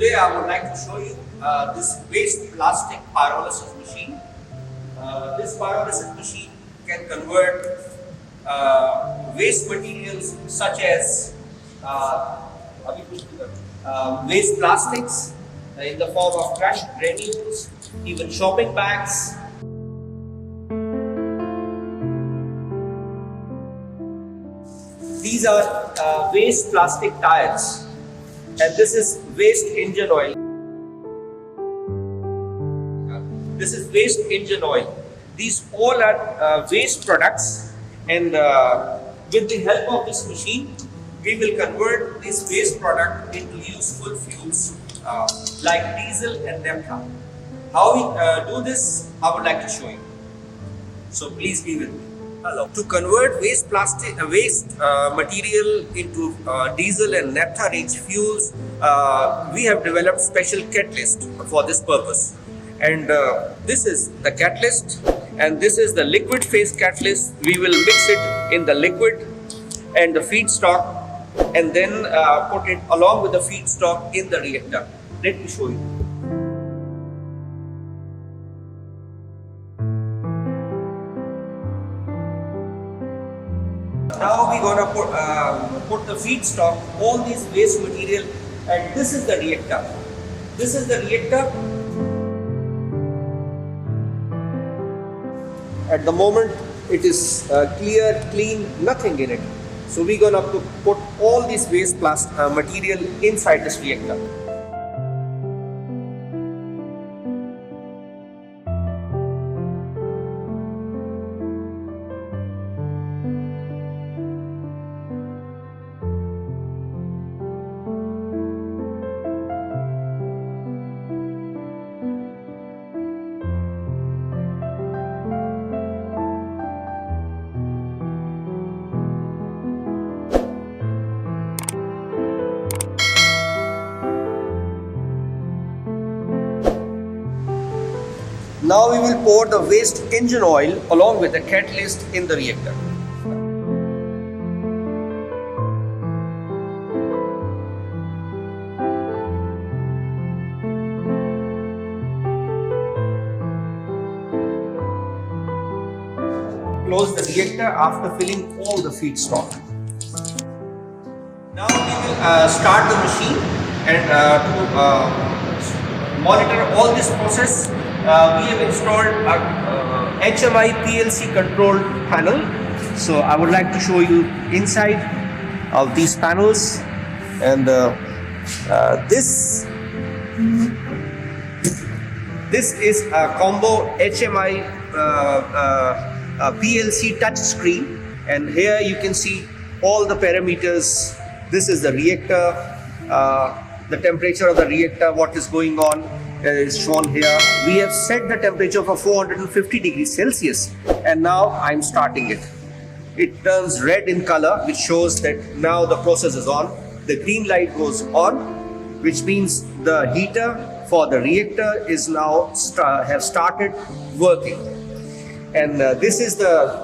today I would like to show you this waste plastic pyrolysis machine. This pyrolysis machine can convert waste materials such as waste plastics in the form of crushed granules, even shopping bags. These are waste plastic tires, and this is waste engine oil. This is waste engine oil. These all are waste products, and with the help of this machine, we will convert this waste product into useful fuels like diesel and naphtha. How we do this, I would like to show you. So please be with me. Hello. To convert waste material into diesel and naphtha rich fuels, we have developed special catalyst for this purpose. And this is the catalyst, and this is the liquid phase catalyst. We will mix it in the liquid and the feedstock, and then put it along with the feedstock in the reactor. Let me show you. Now we're gonna put the feedstock, all these waste material, and this is the reactor. This is the reactor. At the moment, it is clear, clean, nothing in it. So we're gonna put all this waste material inside this reactor. Now we will pour the waste engine oil along with the catalyst in the reactor. Close the reactor after filling all the feedstock. Now we will start the machine, and to monitor all this process, we have installed a HMI PLc-control panel. So I would like to show you inside of these panels, and this is a combo HMI PLC touch screen, and here you can see all the parameters. This is the reactor, the temperature of the reactor, what is going on is shown here. We have set the temperature for 450 degrees Celsius, and now I'm starting it. It turns red in color, which shows that now the process is on. The green light goes on, which means the heater for the reactor is now have started working. And this is the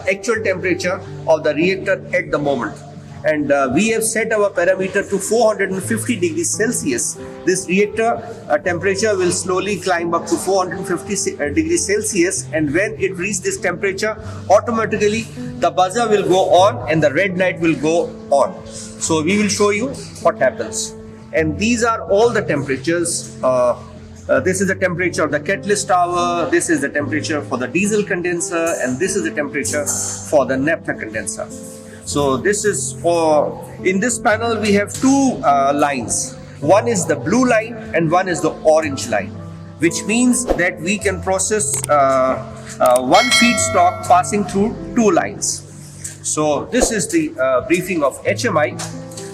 actual temperature of the reactor at the moment. And we have set our parameter to 450 degrees Celsius. This reactor temperature will slowly climb up to 450 degrees Celsius, and when it reaches this temperature, automatically the buzzer will go on and the red light will go on. So we will show you what happens. And these are all the temperatures. This is the temperature of the catalyst tower, this is the temperature for the diesel condenser, and this is the temperature for the naphtha condenser. So this is in this panel we have two lines. One is the blue line and one is the orange line, which means that we can process one feedstock passing through two lines. So this is the briefing of HMI.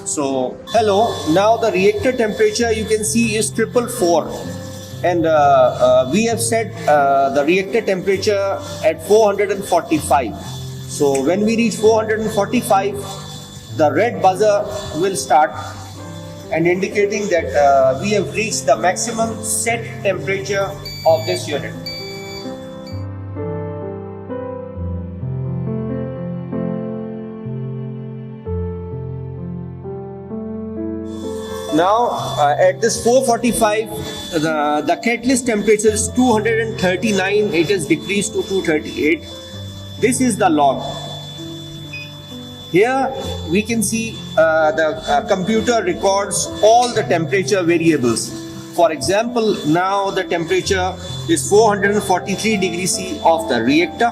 So hello, now the reactor temperature you can see is 444, and we have set the reactor temperature at 445. So when we reach 445, the red buzzer will start and indicating that we have reached the maximum set temperature of this unit. now at this 445, the catalyst temperature is 239. It has decreased to 238. This is the log. Here we can see the computer records all the temperature variables. For example, now the temperature is 443 degrees C of the reactor.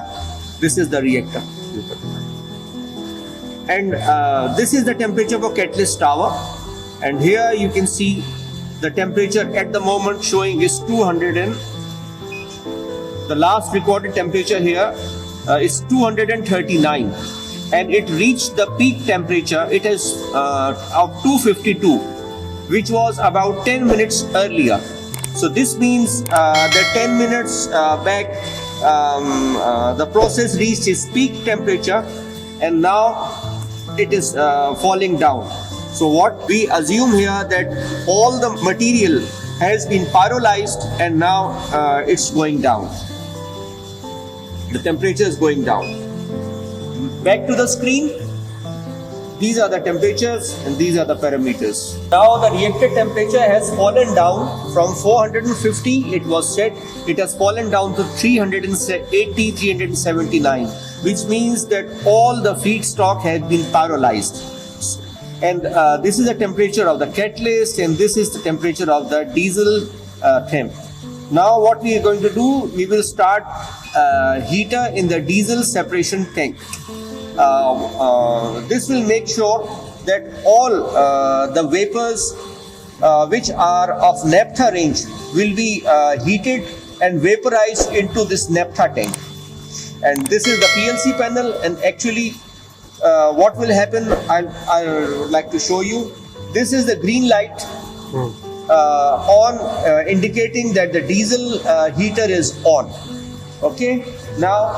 This is the reactor. And this is the temperature for catalyst tower. And here you can see the temperature at the moment showing is 200 and the last recorded temperature here is 239. And it reached the peak temperature. It is of 252, which was about 10 minutes earlier. So this means that 10 minutes back the process reached its peak temperature, and now it is falling down. So what we assume here that all the material has been pyrolyzed and now it's going down. The temperature is going down. Back to the screen. These are the temperatures and these are the parameters. Now the reactor temperature has fallen down from 450, it was set, it has fallen down to 380, 379, which means that all the feedstock has been pyrolyzed. And this is the temperature of the catalyst and this is the temperature of the diesel temp. Now what we are going to do, we will start heater in the diesel separation tank. This will make sure that all the vapors which are of naphtha range will be heated and vaporized into this naphtha tank. And this is the PLC panel, and actually what will happen, I would like to show you. This is the green light on, indicating that the diesel heater is on. Okay, now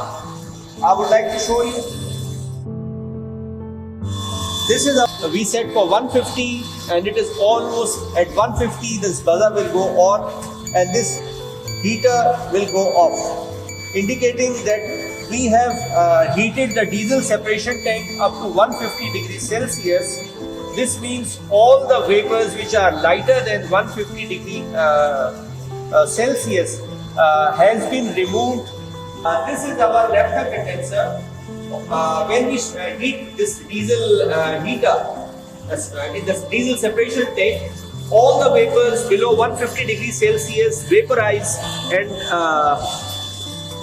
I would like to show you. This is we set for 150 and it is almost at 150. This buzzer will go on and this heater will go off, indicating that we have heated the diesel separation tank up to 150 degrees Celsius. This means all the vapors which are lighter than 150 degrees Celsius has been removed. This is our naphtha condenser. When we heat this diesel heater in the diesel separation tank, all the vapors below 150 degrees Celsius vaporize and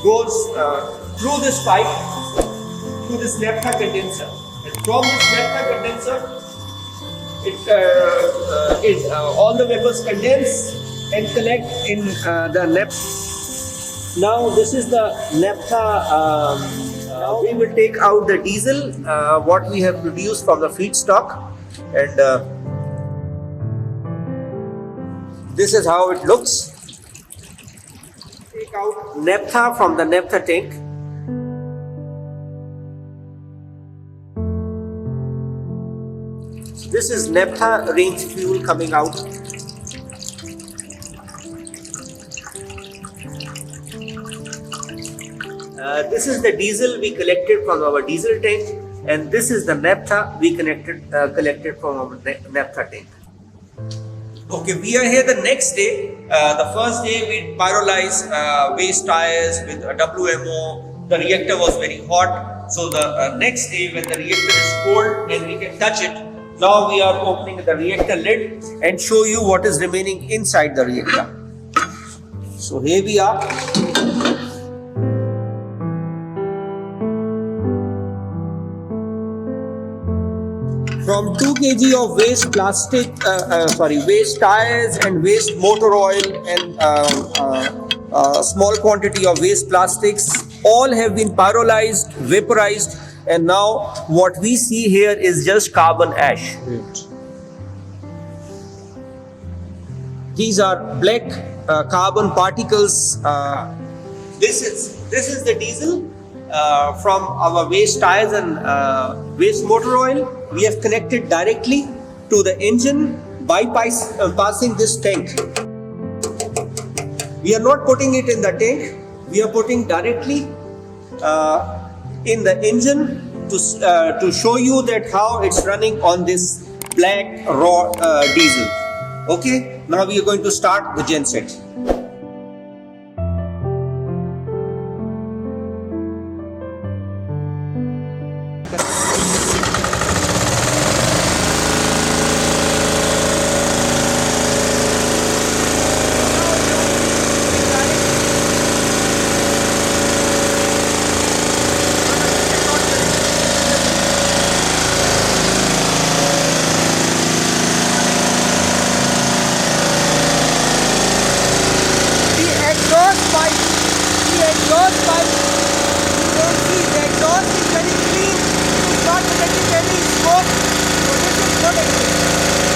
goes through this pipe to this naphtha condenser. And from this naphtha condenser, all the vapors condense and collect in the naphtha. Now this is the naphtha. Now we will take out the diesel, what we have produced from the feedstock, and this is how it looks. Take out naphtha from the naphtha tank. This is naphtha range fuel coming out. This is the diesel we collected from our diesel tank, and this is the naphtha we collected from our naphtha tank. Okay, we are here the next day. The first day we pyrolyzed waste tires with a WMO. The reactor was very hot. So the next day when the reactor is cold and we can touch it, now we are opening the reactor lid and show you what is remaining inside the reactor. So here we are. From 2 kg of waste plastic, waste tires and waste motor oil and a small quantity of waste plastics, all have been pyrolyzed, vaporized, and now what we see here is just carbon ash. These are black carbon particles. This is the diesel from our waste tires and waste motor oil. We have connected directly to the engine by passing this tank. We are not putting it in the tank. We are putting directly in the engine to show you that how it's running on this black raw diesel. Okay, now we are going to start the genset. Exhaust pipe, you don't see, the exhaust is very clean, it is not detecting any smoke, so this is good exhaust.